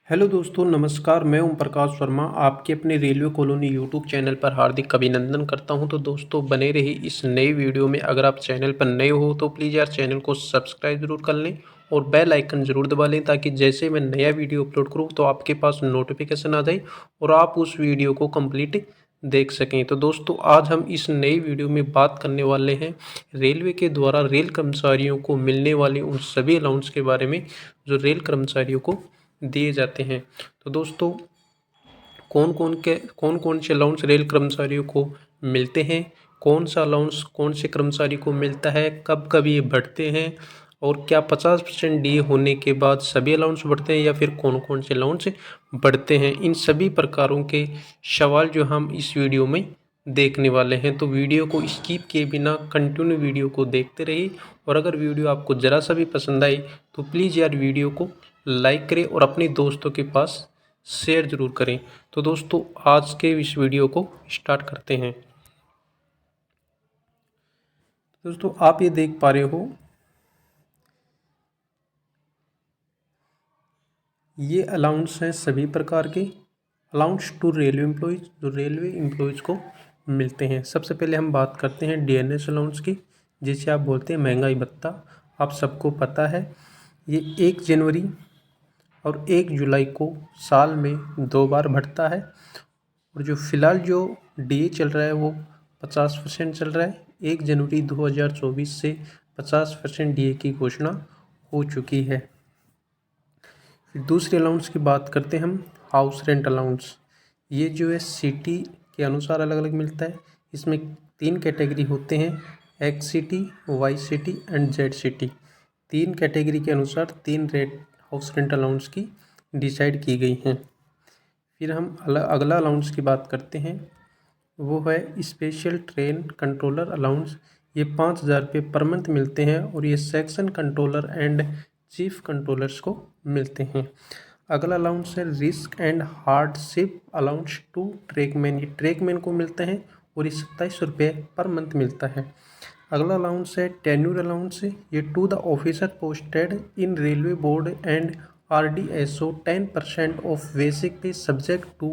Hello दोस्तों, नमस्कार। मैं ओम प्रकाश वर्मा आपके अपने रेलवे कॉलोनी यूट्यूब चैनल पर हार्दिक अभिनंदन करता हूं। तो दोस्तों, बने रही इस नई वीडियो में। अगर आप चैनल पर नए हो तो प्लीज़ यार चैनल को सब्सक्राइब ज़रूर कर लें और बेल आइकन ज़रूर दबा लें, ताकि जैसे मैं नया वीडियो अपलोड करूं तो आपके पास नोटिफिकेशन आ जाए और आप उस वीडियो को कंप्लीट देख सकें। तो दोस्तों, आज हम इस नई वीडियो में बात करने वाले हैं रेलवे के द्वारा रेल कर्मचारियों को मिलने वाले उन सभी अलाउंस के बारे में जो रेल कर्मचारियों को दिए जाते हैं। तो दोस्तों, कौन कौन से अलाउंस रेल कर्मचारियों को मिलते हैं, कौन सा अलाउंस कौन से कर्मचारी को मिलता है, कब कब ये बढ़ते हैं और क्या 50% डीए होने के बाद सभी अलाउंस बढ़ते हैं या फिर कौन कौन से अलाउंस बढ़ते हैं, इन सभी प्रकारों के सवाल जो हम इस वीडियो में देखने वाले हैं। तो वीडियो को स्किप किए बिना कंटिन्यू वीडियो को देखते रहिए और अगर वीडियो आपको ज़रा सा भी पसंद आई तो प्लीज़ यार वीडियो को लाइक करें और अपने दोस्तों के पास शेयर ज़रूर करें। तो दोस्तों, आज के इस वीडियो को स्टार्ट करते हैं। दोस्तों, आप ये देख पा रहे हो, ये अलाउंस हैं सभी प्रकार के अलाउंस टू रेलवे एम्प्लॉयज़ जो रेलवे एम्प्लॉयज़ को मिलते हैं। सबसे पहले हम बात करते हैं डीएनएस अलाउंस की, जिसे आप बोलते हैं महंगाई भत्ता। आप सबको पता है, ये 1 जनवरी और 1 जुलाई को साल में 2 बार बढ़ता है और जो फ़िलहाल जो डीए चल रहा है वो 50% चल रहा है। 1 जनवरी 2024 से 50% डीए की घोषणा हो चुकी है। फिर दूसरे अलाउंस की बात करते हैं हम, हाउस रेंट अलाउंस। ये जो है सिटी के अनुसार अलग अलग मिलता है। इसमें 3 कैटेगरी होते हैं, X city, Y city and Z city. 3 category के अनुसार 3 रेट हाउस रेंट अलाउंस की डिसाइड की गई हैं। फिर हम अगला अलाउंस की बात करते हैं, वो है स्पेशल ट्रेन कंट्रोलर अलाउंस। ये 5,000 रुपये पर मंथ मिलते हैं और ये section controller and chief controllers को मिलते हैं। अगला अलाउंस है risk and hardship allowance to trackman. ये ट्रैकमैन को मिलते हैं और ये 27 रुपये पर मंथ मिलता है। अगला अलाउंस है टेन्यूर अलाउंस। ये to the officer posted in railway board and RDSO 10% of basic pay subject to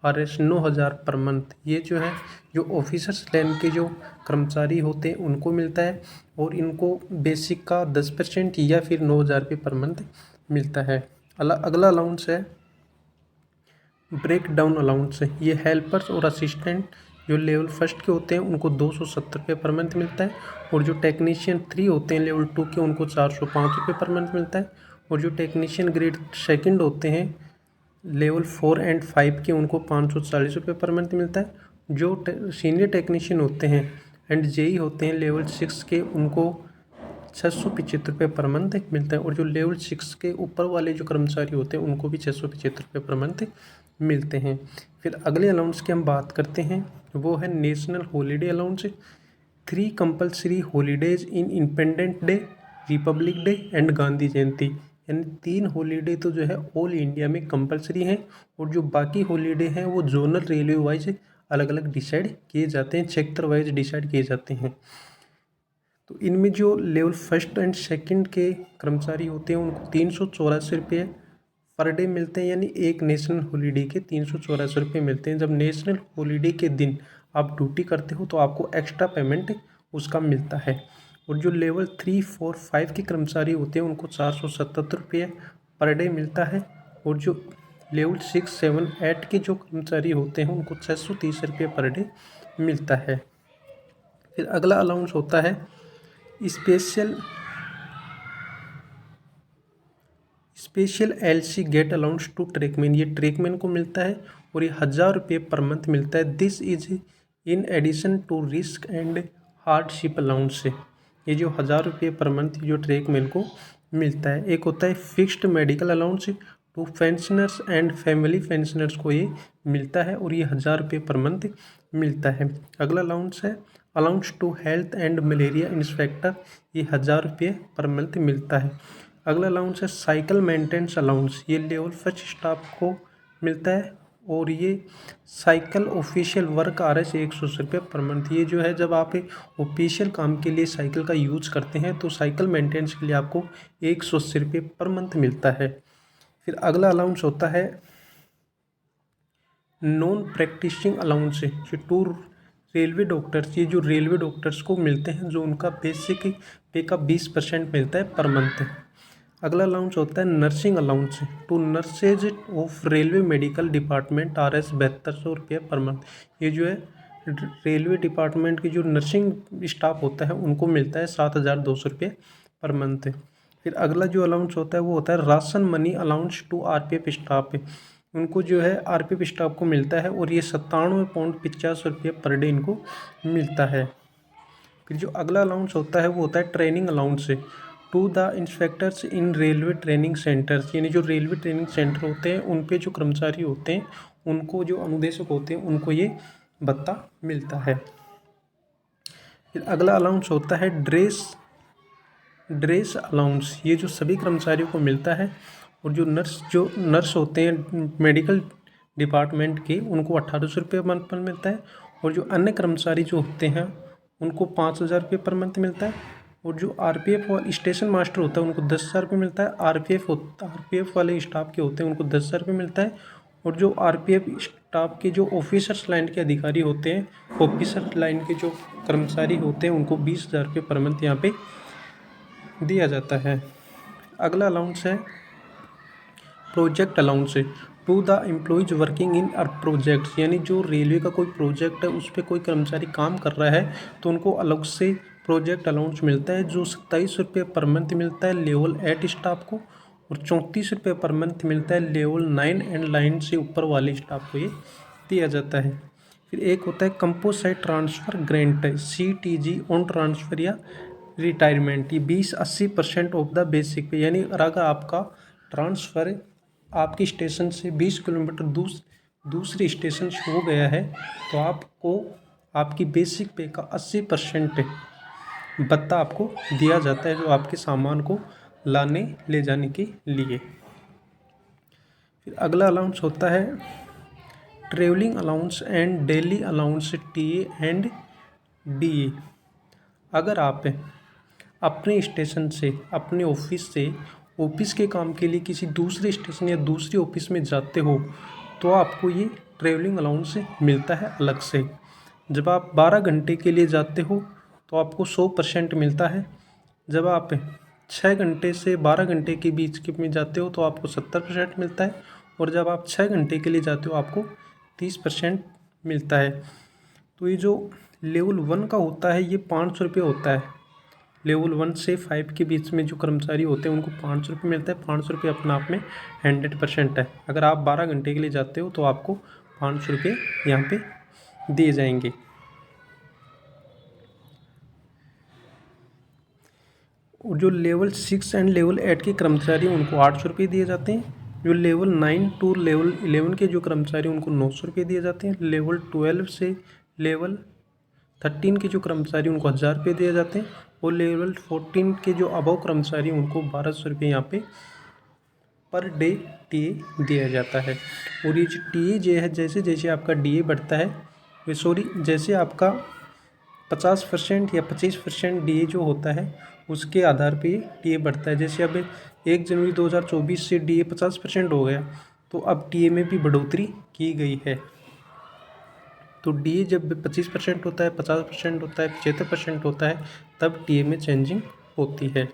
RS 9,000 per month. ये जो है जो ऑफिसर्स लाइन के जो कर्मचारी होते हैं उनको मिलता है और इनको बेसिक का 10% या फिर 9,000 रुपये पर मंथ मिलता है। अगला अलाउंस है ब्रेक डाउन अलाउंस। ये हेल्पर्स और असिस्टेंट जो लेवल फर्स्ट के होते हैं उनको 270 रुपये पर मंथ मिलता है और जो टेक्नीशियन 3 होते हैं लेवल 2 के उनको 405 रुपये पर मंथ मिलता है और जो टेक्नीशियन ग्रेड सेकंड होते हैं लेवल 4 एंड 5 के उनको 540 रुपये पर मंथ मिलता है। जो सीनियर टेक्नीशियन होते हैं एंड जेई होते हैं लेवल 6 के उनको 675 रुपये पर मंथ मिलता है और जो लेवल 6 के ऊपर वाले जो कर्मचारी होते हैं उनको भी 675 रुपये पर मंथ मिलते हैं। फिर अगले अलाउंस की हम बात करते हैं, वो है national holiday allowance. 3 compulsory holidays in independent day, republic day and Gandhi Jayanti. यानी 3 हॉलीडे तो जो है ऑल इंडिया में कंपलसरी हैं और जो बाकी हॉलीडे हैं वो जोनल रेलवे वाइज अलग अलग डिसाइड किए जाते हैं, सेक्टर वाइज डिसाइड किए जाते हैं। तो इनमें जो लेवल फर्स्ट एंड सेकंड के कर्मचारी होते हैं उनको 384 रुपये पर डे मिलते हैं। यानी एक नेशनल हॉलीडे के 384 रुपये मिलते हैं। जब नेशनल हॉलीडे के दिन आप ड्यूटी करते हो तो आपको एक्स्ट्रा पेमेंट उसका मिलता है। और जो लेवल 3, 4, 5 के कर्मचारी होते हैं उनको 477 रुपये पर डे मिलता है और जो लेवल 6, 7, 8 के जो कर्मचारी होते हैं उनको 630 रुपये पर डे मिलता है। फिर अगला अलाउंस होता है special LC gate allowance to trackman. ये ट्रैकमैन को मिलता है और ये 1,000 रुपये पर मंथ मिलता है। This is in addition to risk and hardship allowance से। ये जो 1,000 रुपये पर मंथ जो ट्रैकमैन को मिलता है। एक होता है fixed medical allowance to pensioners and family pensioners को ये मिलता है और ये 1,000 रुपये पर मंथ मिलता है। अगला अलाउंस है allowance to health and malaria inspector. ये 1,000 रुपये पर मंथ मिलता है। अगला अलाउंस है साइकिल मेंटेनेंस अलाउंस। ये लेवल फर्स्ट स्टाफ को मिलता है और ये साइकिल ऑफिशियल वर्क RS 180 रुपये पर मंथ। ये जो है जब आप ऑफिशियल काम के लिए साइकिल का यूज करते हैं तो साइकिल मेंटेनेंस के लिए आपको 180 रुपये पर मंथ मिलता है। फिर अगला अलाउंस होता है नॉन प्रैक्टिसिंग अलाउंस है, जो टू रेलवे डॉक्टर्स, ये जो रेलवे डॉक्टर्स को मिलते हैं, जो उनका बेसिक पे का 20% मिलता है पर मंथ। अगला अलाउंस होता है nursing allowance, to nurses of railway medical department RS 7200 रुपये पर मंथ। ये जो है रेलवे डिपार्टमेंट की जो नर्सिंग स्टाफ होता है उनको मिलता है 7200 रुपये पर मंथ। फिर अगला जो अलाउंस होता है वो होता है ration money allowance to RPF staff, उनको जो है RPF स्टाफ को मिलता है और ये 97.50 रुपये पर डे इनको मिलता है। फिर जो अगला अलाउंस होता है वो होता है training allowance to the inspectors in railway training centres, यानी जो रेलवे ट्रेनिंग सेंटर होते हैं उन पे जो कर्मचारी होते हैं उनको, जो अनुदेशक होते हैं उनको ये भत्ता मिलता है। फिर अगला अलाउंस होता है ड्रेस अलाउंस, ये जो सभी कर्मचारियों को मिलता है। और जो नर्स होते हैं मेडिकल डिपार्टमेंट के, उनको 1800 रुपये मंथ पर मिलता है। और जो अन्य कर्मचारी जो होते हैं उनको 5000 रुपये पर मंथ मिलता है। और जो RPF और स्टेशन मास्टर होता है उनको 10,000 रुपये मिलता है। RPF वाले स्टाफ के होते हैं उनको 10,000 रुपये मिलता है। और जो RPF स्टाफ के जो ऑफिसर्स लाइन के अधिकारी होते हैं, ऑफिसर लाइन के जो कर्मचारी होते हैं उनको 20,000 रुपये पर मंथ यहाँ पे दिया जाता है। अगला अलाउंस है project allowance to the employees working in a projects, यानी जो रेलवे का कोई प्रोजेक्ट है उस पर कोई कर्मचारी काम कर रहा है तो उनको अलग से प्रोजेक्ट अलाउंस मिलता है, जो 27 रुपये पर मंथ मिलता है लेवल 8 स्टाफ को, और 34 रुपये पर मंथ मिलता है लेवल 9 एंड लाइन से ऊपर वाले स्टाफ को ये दिया जाता है। फिर एक होता है composite transfer grant CTG on transfer या रिटायरमेंट, ये 20-80% ऑफ द बेसिक पे, यानी अगर आपका ट्रांसफ़र आपके स्टेशन से 20 किलोमीटर दूसरे स्टेशन से हो गया है तो आपको आपकी बेसिक पे का 80% भत्ता आपको दिया जाता है, जो आपके सामान को लाने ले जाने के लिए। फिर अगला अलाउंस होता है travelling allowance and daily allowance TA and DA। अगर आप अपने स्टेशन से, अपने ऑफिस के काम के लिए किसी दूसरे स्टेशन या दूसरे ऑफिस में जाते हो तो आपको ये ट्रेवलिंग अलाउंस मिलता है अलग से। जब आप 12 घंटे के लिए जाते हो तो आपको 100% मिलता है। जब आप 6 घंटे से 12 घंटे के बीच के में जाते हो तो आपको 70% मिलता है। और जब आप 6 घंटे के लिए जाते हो आपको 30% मिलता है। तो ये जो लेवल 1 का होता है ये 500 रुपये होता है। लेवल 1 से 5 के बीच में जो कर्मचारी होते हैं उनको 500 रुपये मिलता है। 500 रुपये अपने आप में 100% है। अगर आप 12 घंटे के लिए जाते हो तो आपको 500 रुपये यहाँ पे दिए जाएंगे। और जो लेवल 6 एंड लेवल 8 के कर्मचारी उनको 800 रुपये दिए जाते हैं। जो लेवल 9 टू लेवल 11 के जो कर्मचारी उनको 900 रुपये दिए जाते हैं। लेवल 12 से लेवल 13 के जो कर्मचारी उनको 1000 रुपये दिए जाते हैं। और लेवल 14 के जो अबव कर्मचारी उनको 1200 रुपये यहाँ पे पर डे TA दिया जाता है। और ये जो TA जो है, जैसे जैसे आपका DA बढ़ता है, जैसे आपका 50% या 25% DA जो होता है उसके आधार पे ये TA बढ़ता है। जैसे अब 1 जनवरी 2024 से DA 50% हो गया तो अब TA में भी बढ़ोतरी की गई है। तो DA जब 25% होता है, 50% होता है, 75% होता है, तब TA में चेंजिंग होती है।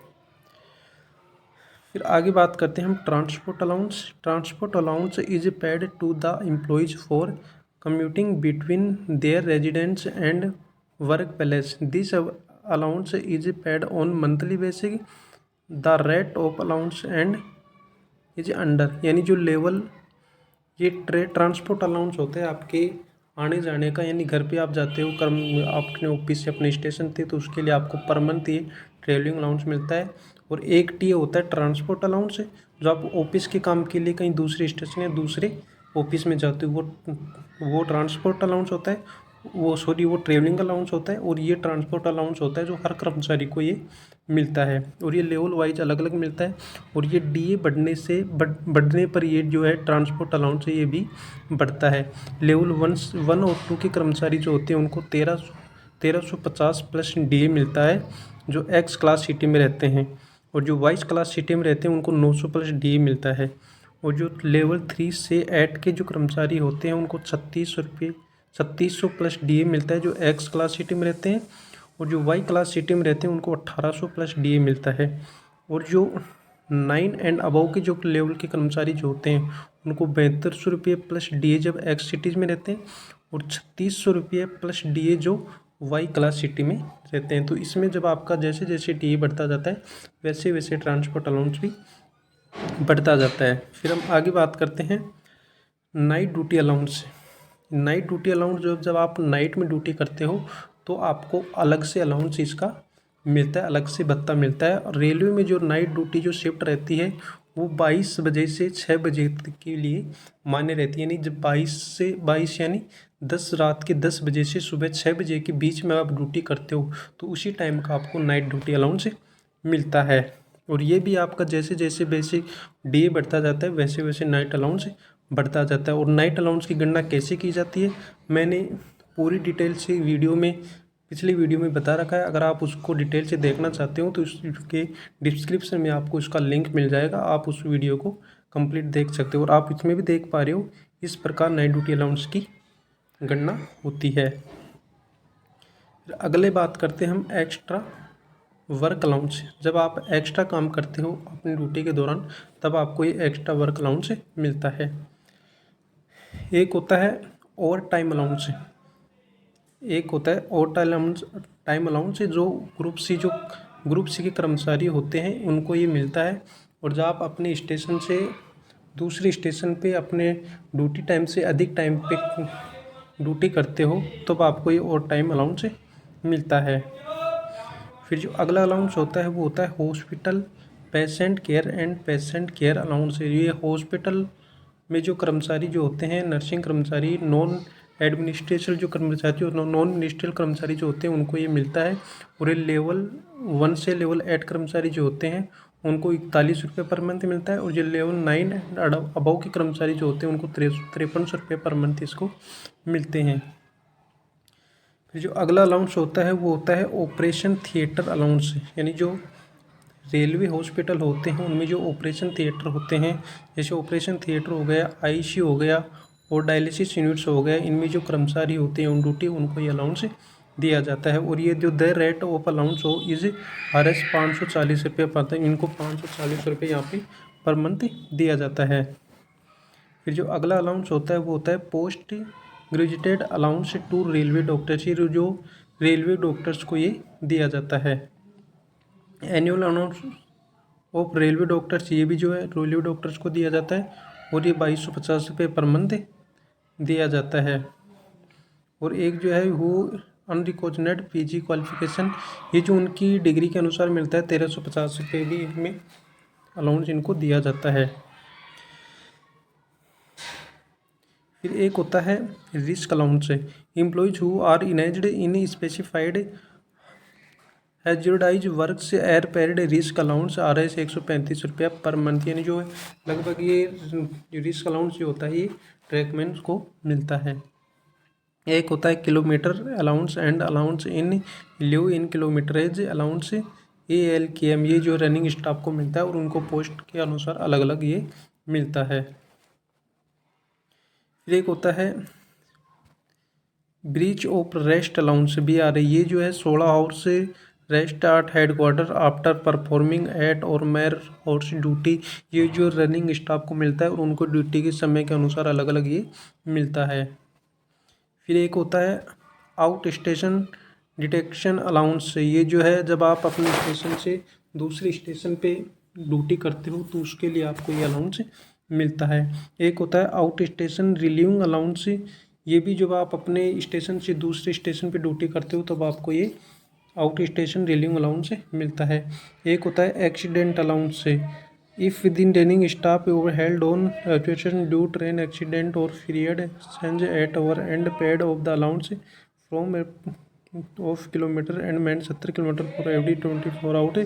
फिर आगे बात करते हैं हम transport allowance. Transport allowance is paid to the employees for commuting between their residence and work place. This allowance is paid on monthly basis. The rate of allowance and is under, यानी जो level ये transport allowance होता है आपके आने जाने का, यानी घर पे आप जाते हो अपने ऑफिस से अपने स्टेशन थे तो उसके लिए आपको पर मंथ ये ट्रेवलिंग अलाउंस मिलता है। और एक TA होता है ट्रांसपोर्ट अलाउंस, जो आप ऑफिस के काम के लिए कहीं दूसरे स्टेशन या दूसरे ऑफिस में जाते हो वो ट्रांसपोर्ट अलाउंस होता है, वो ट्रेवलिंग अलाउंस होता है। और ये ट्रांसपोर्ट अलाउंस होता है जो हर कर्मचारी को ये मिलता है। और ये लेवल वाइज अलग अलग मिलता है। और ये DA बढ़ने पर ये जो है ट्रांसपोर्ट अलाउंस है ये भी बढ़ता है। लेवल 1 और 2 के कर्मचारी जो होते हैं उनको 1350 प्लस DA मिलता है जो X क्लास सिटी में रहते हैं। और जो वाइस क्लास सिटी में रहते हैं उनको 900 प्लस DA मिलता है। और जो लेवल 3 से 8 के जो कर्मचारी होते हैं उनको 3600 प्लस DA मिलता है जो एक्स क्लास सिटी में रहते हैं, और जो वाई क्लास सिटी में रहते हैं उनको 1800 प्लस DA मिलता है। और जो 9 एंड अबव के जो लेवल के कर्मचारी जो होते हैं उनको 7200 रुपये प्लस DA जब एक्स सिटीज़ में रहते हैं, और 3600 रुपये प्लस DA जो वाई क्लास सिटी में रहते हैं। तो इसमें जब आपका जैसे जैसे DA बढ़ता जाता है वैसे वैसे ट्रांसपोर्ट अलाउंस भी बढ़ता जाता है। फिर हम आगे बात करते हैं night duty allowance. Night duty allowance जब आप नाइट में ड्यूटी करते हो तो आपको अलग से अलाउंस इसका मिलता है, अलग से भत्ता मिलता है। और रेलवे में जो नाइट ड्यूटी जो शिफ्ट रहती है वो 22 बजे से 6 बजे तक के लिए मान्य रहती है। यानी जब 22 यानी 10 रात के 10 बजे से सुबह 6 बजे के बीच में आप ड्यूटी करते हो तो उसी टाइम का आपको नाइट ड्यूटी अलाउंस मिलता है। और ये भी आपका जैसे जैसे बेसिक DA बढ़ता जाता है वैसे वैसे नाइट अलाउंस बढ़ता जाता है। और नाइट अलाउंस की गणना कैसे की जाती है मैंने पूरी डिटेल से पिछली वीडियो में बता रखा है। अगर आप उसको डिटेल से देखना चाहते हो तो उसके डिस्क्रिप्शन में आपको उसका लिंक मिल जाएगा, आप उस वीडियो को कंप्लीट देख सकते हो। और आप इसमें भी देख पा रहे हो इस प्रकार नाइट ड्यूटी अलाउंस की गणना होती है। अगले बात करते हैं हम एक्स्ट्रा वर्क अलाउंस। जब आप एक्स्ट्रा काम करते हो अपनी ड्यूटी के दौरान तब आपको ये एक्स्ट्रा वर्क अलाउंस मिलता है। एक होता है ओवर टाइम अलाउंस, एक होता है ओवर टाइम अलाउंस जो ग्रुप सी के कर्मचारी होते हैं उनको ये मिलता है। और जब आप अपने स्टेशन से दूसरे स्टेशन पे अपने ड्यूटी टाइम से अधिक टाइम पे ड्यूटी करते हो तब आपको ये ओवर टाइम अलाउंस मिलता है। फिर जो अगला अलाउंस होता है वो होता है hospital patient care and patient care allowance. ये हॉस्पिटल में जो कर्मचारी जो होते हैं नर्सिंग कर्मचारी, नॉन एडमिनिस्ट्रेशन जो कर्मचारी और नॉन मिनिस्ट्रियल कर्मचारी जो होते हैं उनको ये मिलता है। और ये लेवल 1 से लेवल 8 कर्मचारी जो होते हैं उनको 41 रुपये पर मंथ मिलता है। और जो लेवल 9 अबव के कर्मचारी जो होते हैं उनको 5300 रुपये पर मंथ इसको मिलते हैं। फिर जो अगला अलाउंस होता है वो होता है ऑपरेशन थिएटर अलाउंस। यानी जो रेलवे हॉस्पिटल होते हैं उनमें जो ऑपरेशन थिएटर होते हैं जैसे ऑपरेशन थिएटर हो गया, ICU हो गया और डायलिसिस यूनिट्स हो गया, इनमें जो कर्मचारी होते हैं ऑन ड्यूटी उनको ये अलाउंस दिया जाता है। और ये जो द रेट ऑफ अलाउंस हो इज RS 540 रुपये पर था, इनको 540 रुपये यहाँ पे पर मंथ दिया जाता है। फिर जो अगला अलाउंस होता है वो होता है post graduated allowance to railway doctors. ये जो रेलवे डॉक्टर्स को ये दिया जाता है। Annual allowance of railway doctors, ये भी जो है रेलवे डॉक्टर्स को दिया जाता है और ये 2250 रुपये पर मंथ दिया जाता है। और एक जो है वो अनरिकॉग्नाइज्ड PG क्वालिफिकेशन, ये जो उनकी डिग्री के अनुसार मिलता है 1350 रुपये भी इनमें अलाउंस इनको दिया जाता है। फिर एक होता है risk allowance. Employees who are engaged in specified hazardous work से are paid risk allowance RS 135 रुपया पर मंथ। यानी जो है लगभग ये रिस्क अलाउंस जो होता है ये ट्रैकमैन को मिलता है। एक होता है kilometre allowance and allowance in lieu in kilometrage allowance ALKM, ये जो रनिंग स्टाफ को मिलता है और उनको पोस्ट के अनुसार अलग अलग ये मिलता है। फिर एक होता है breach of rest allowance BRA, ये जो है 16 hours rest at headquarter after performing at और मेयर आवर्स ड्यूटी, ये जो रनिंग स्टाफ को मिलता है और उनको ड्यूटी के समय के अनुसार अलग अलग ये मिलता है। फिर एक होता है आउट स्टेशन डिटेक्शन अलाउंस, ये जो है जब आप अपने स्टेशन से दूसरे स्टेशन पे ड्यूटी करते हो तो उसके लिए आपको ये अलाउंस मिलता है। एक होता है आउट स्टेशन रिलीविंग अलाउंस, ये भी जब आप अपने स्टेशन से दूसरे स्टेशन पे ड्यूटी करते हो तब आपको ये आउट स्टेशन रिलीविंग अलाउंस मिलता है। एक होता है accident allowance, if within training staff over held on actuation due train accident or period since at over and paid of the allowance from of kilometre and man 70 kilometre for every 24 out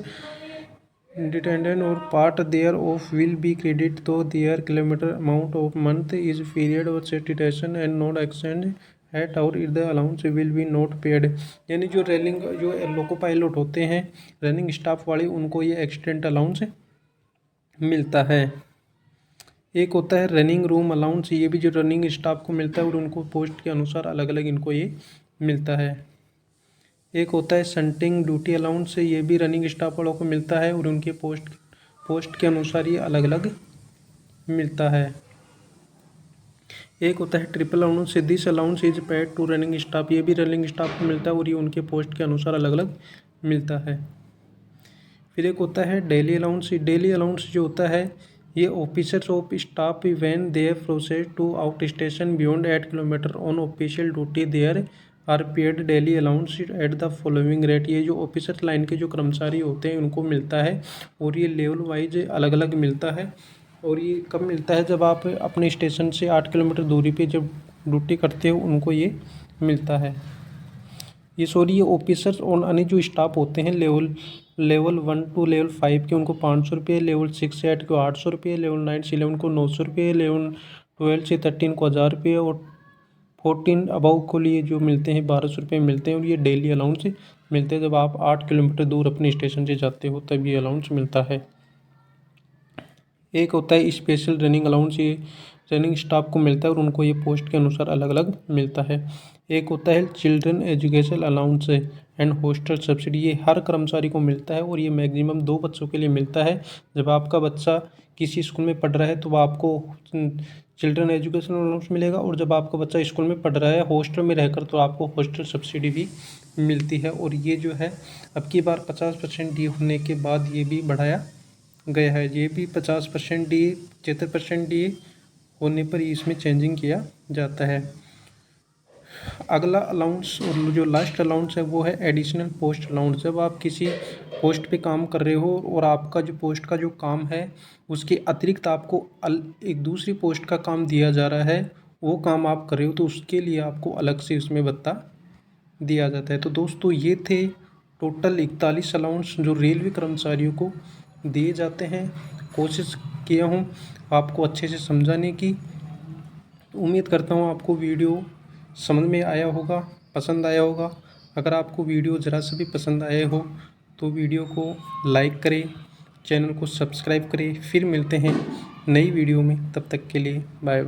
detention or part thereof will be credit to their kilometre amount of month is period of cessation and not extend at out it the allowance will be not paid. यानी जो loco pilot होते हैं running staff वाले उनको ये accident allowance मिलता है। एक होता है रनिंग रूम अलाउंस, ये भी जो रनिंग स्टाफ को मिलता है और उनको पोस्ट के अनुसार अलग अलग इनको ये मिलता है। एक होता है शंटिंग ड्यूटी अलाउंस, ये भी रनिंग स्टाफ वालों को मिलता है और उनके पोस्ट के अनुसार ये अलग अलग मिलता है। एक होता है triple allowance, this allowance is paid to running staff, ये भी रनिंग स्टाफ को मिलता है और ये उनके पोस्ट के अनुसार अलग अलग मिलता है। फिर एक होता है डेली अलाउंस, डेली अलाउंस जो होता है ये officers of staff when they process to out station beyond 8 kilometre on official duty there are paid daily allowance at the following rate, ये जो ऑफिसर लाइन के जो कर्मचारी होते हैं उनको मिलता है और ये लेवल वाइज अलग अलग मिलता है। और ये कब मिलता है, जब आप अपने स्टेशन से 8 किलोमीटर दूरी पे जब ड्यूटी करते हो उनको ये मिलता है। ये ऑफिसर्स और अन्य जो स्टाफ होते हैं लेवल 1 टू लेवल 5 के उनको 500 रुपये, लेवल 6 से 8 को 800 रुपये, लेवल 9 से 11 को 900 रुपये, लेवल 12 से 13 को 1000 रुपये और 14 अबव को लिए जो मिलते हैं 1200 रुपये मिलते हैं। और ये डेली अलाउंस मिलते हैं, जब आप 8 किलोमीटर दूर अपने स्टेशन से जाते हो तब ये अलाउंस मिलता है। एक होता है स्पेशल रनिंग अलाउंस, ये रनिंग स्टाफ को मिलता है और उनको ये पोस्ट के अनुसार अलग अलग मिलता है। एक होता है children education allowance and hostel subsidy, ये हर कर्मचारी को मिलता है और ये मैक्सिमम 2 बच्चों के लिए मिलता है। जब आपका बच्चा किसी स्कूल में पढ़ रहा है तो आपको चिल्ड्रन एजुकेशन अलाउंस मिलेगा, और जब आपका बच्चा स्कूल में पढ़ रहा है हॉस्टल में रहकर तो आपको हॉस्टल सब्सिडी भी मिलती है। और ये जो है अब की बार 50% डी होने के बाद ये भी बढ़ाया गया है, ये भी 50% डी 75% डी होने पर इसमें चेंजिंग किया जाता है। अगला अलाउंस और जो लास्ट अलाउंस है वो है एडिशनल पोस्ट अलाउंस। जब आप किसी पोस्ट पे काम कर रहे हो और आपका जो पोस्ट का जो काम है उसके अतिरिक्त आपको एक दूसरी पोस्ट का काम दिया जा रहा है, वो काम आप कर रहे हो तो उसके लिए आपको अलग से उसमें भत्ता दिया जाता है। तो दोस्तों ये थे टोटल 41 अलाउंस जो रेलवे कर्मचारियों को दिए जाते हैं। कोशिश किया हूँ आपको अच्छे से समझाने की, उम्मीद करता हूँ आपको वीडियो समझ में आया होगा, पसंद आया होगा। अगर आपको वीडियो ज़रा सा भी पसंद आए हो तो वीडियो को लाइक करें, चैनल को सब्सक्राइब करें। फिर मिलते हैं नई वीडियो में, तब तक के लिए बाय।